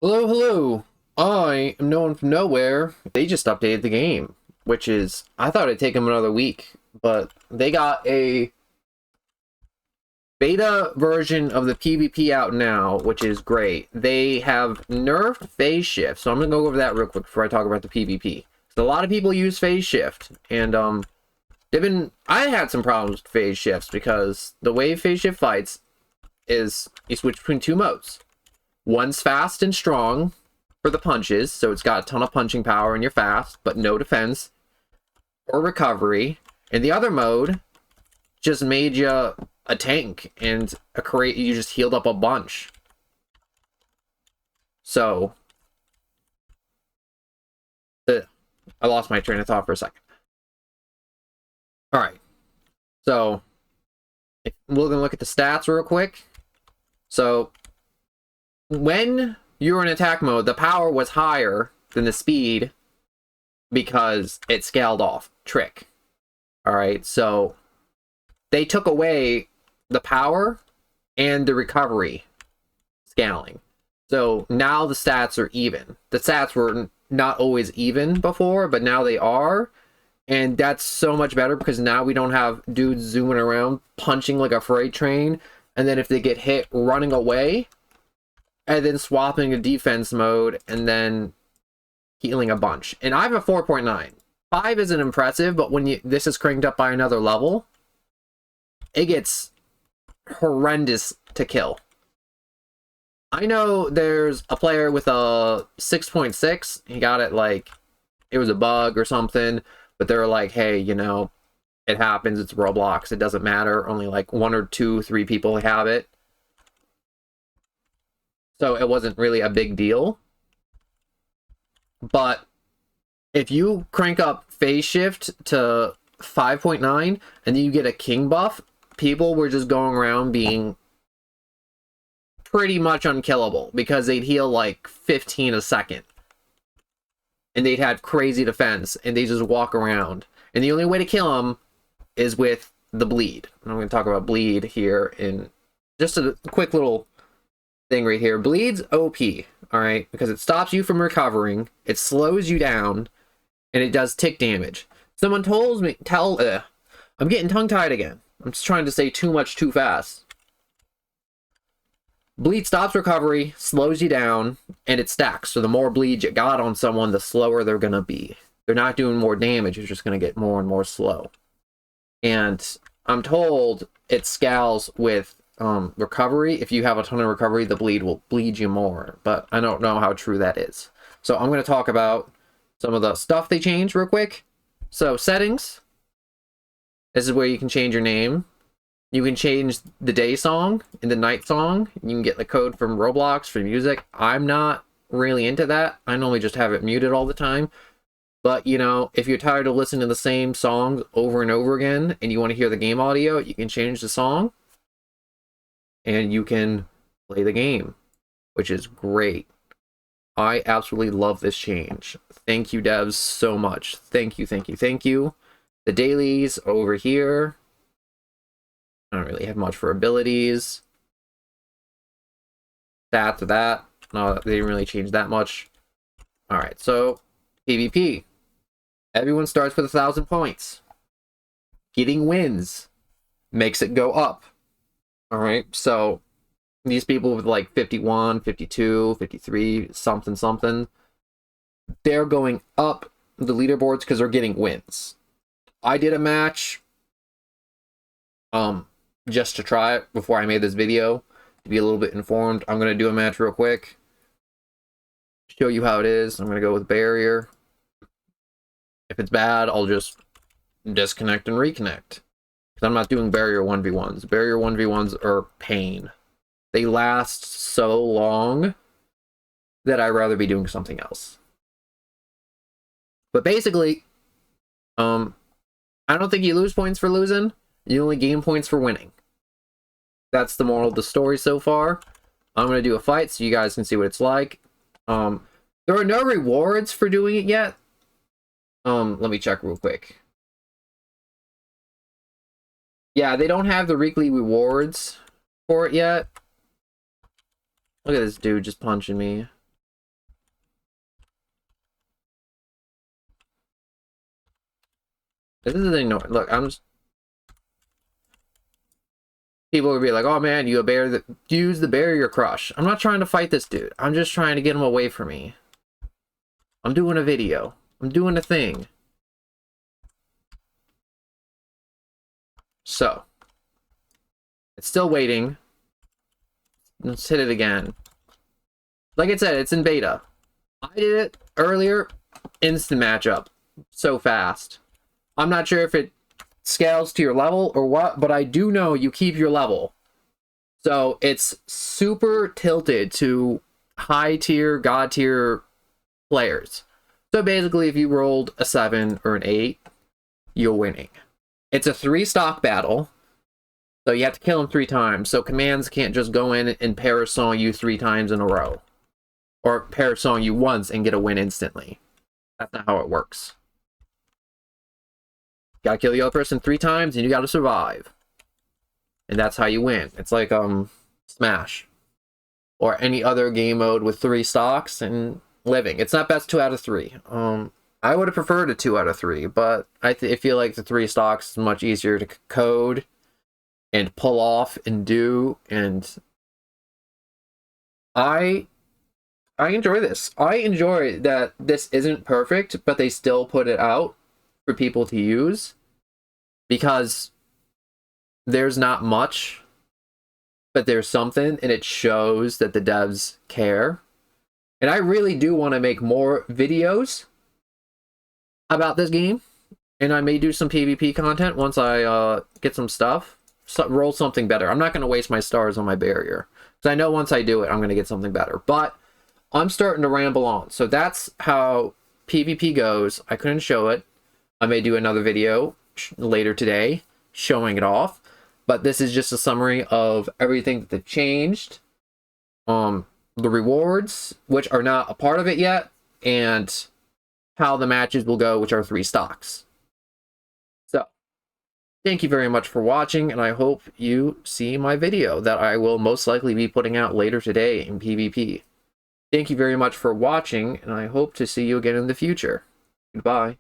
Hello, hello. I am no one from nowhere. They just updated the game, which is, I thought it'd take them another week, but they got a beta version of the PvP out now, which is great. They have nerfed phase shift, so I'm gonna go over that real quick before I talk about the PvP. So a lot of people use phase shift, and I had some problems with phase shifts because the way phase shift fights is you switch between two modes. One's fast and strong for the punches, so it's got a ton of punching power and you're fast, but no defense or recovery. And the other mode just made you a tank and you just healed up a bunch. So I lost my train of thought for a second. All right, so we're gonna look at the stats real quick. So when you were in attack mode, the power was higher than the speed because it scaled off. Trick. All right, so they took away the power and the recovery scaling. So now the stats are even. The stats were not always even before, but now they are. And that's so much better because now we don't have dudes zooming around punching like a freight train. And then if they get hit, running away. And then swapping to defense mode and then healing a bunch. And I have a 4.9. 5 isn't impressive, but when this is cranked up by another level, it gets horrendous to kill. I know there's a player with a 6.6. He got it like it was a bug or something, but they're like, hey, you know, it happens. It's Roblox. It doesn't matter. Only like 1 or 2, 3 people have it. So it wasn't really a big deal. But if you crank up phase shift to 5.9 and then you get a king buff, people were just going around being pretty much unkillable because they'd heal like 15 a second. And they'd have crazy defense and they just walk around. And the only way to kill them is with the bleed. And I'm going to talk about bleed here in just a quick little thing right here. Bleed's OP, all right, because it stops you from recovering, it slows you down, and it does tick damage. Someone told me, I'm getting tongue-tied again. I'm just trying to say too much too fast. Bleed stops recovery, slows you down, and it stacks. So the more bleed you got on someone, the slower they're gonna be. They're not doing more damage, it's just gonna get more and more slow. And I'm told it scales with recovery. If you have a ton of recovery, the bleed will bleed you more, but I don't know how true that is. So I'm going to talk about some of the stuff they changed real quick. So settings, this is where you can change your name. You can change the day song and the night song. You can get the code from Roblox for music. I'm not really into that. I normally just have it muted all the time. But, you know, if you're tired of listening to the same songs over and over again and you want to hear the game audio, you can change the song and you can play the game, which is great. I absolutely love this change. Thank you, devs, so much. Thank you, thank you, thank you. The dailies over here. I don't really have much for abilities. That to that. No, they didn't really change that much. Alright, so PvP. Everyone starts with 1,000 points. Getting wins makes it go up. Alright, so these people with like 51, 52, 53, something, something, they're going up the leaderboards because they're getting wins. I did a match just to try it before I made this video to be a little bit informed. I'm going to do a match real quick, show you how it is. I'm going to go with barrier. If it's bad, I'll just disconnect and reconnect. Because I'm not doing barrier 1v1s. Barrier 1v1s are pain. They last so long that I'd rather be doing something else. But basically, I don't think you lose points for losing. You only gain points for winning. That's the moral of the story so far. I'm going to do a fight so you guys can see what it's like. There are no rewards for doing it yet. Let me check real quick. Yeah, they don't have the weekly rewards for it yet. Look at this dude just punching me. This is annoying. Look, I'm just... People would be like, oh man, you a bear that use the barrier crush. I'm not trying to fight this dude. I'm just trying to get him away from me. I'm doing a video. I'm doing a thing. So. It's still waiting. Let's hit it again. Like I said, it's in beta. I did it earlier. Instant matchup. So fast. I'm not sure if it scales to your level or what, but I do know you keep your level. So it's super tilted to high tier, god tier players. So basically, if you rolled a 7 or an 8, you're winning. It's a 3 stock battle. So you have to kill him 3 times. So commands can't just go in and parasong you 3 times in a row. Or parasong you once and get a win instantly. That's not how it works. You gotta kill the other person 3 times and you gotta survive. And that's how you win. It's like Smash. Or any other game mode with 3 stocks and living. It's not best 2 out of 3. I would have preferred a 2 out of 3, but I feel like the 3 stocks is much easier to code and pull off and do, and I enjoy this. I enjoy that this isn't perfect, but they still put it out for people to use, because there's not much, but there's something, and it shows that the devs care. And I really do want to make more videos about this game, and I may do some PvP content once I get some stuff. Roll something better. I'm not going to waste my stars on my barrier, because I know once I do it, I'm going to get something better. But I'm starting to ramble on. So that's how PvP goes. I couldn't show it. I may do another video later today showing it off. But this is just a summary of everything that changed. The rewards, which are not a part of it yet, and how the matches will go, which are 3 stocks. So, thank you very much for watching, and I hope you see my video that I will most likely be putting out later today in PvP. Thank you very much for watching, and I hope to see you again in the future. Goodbye.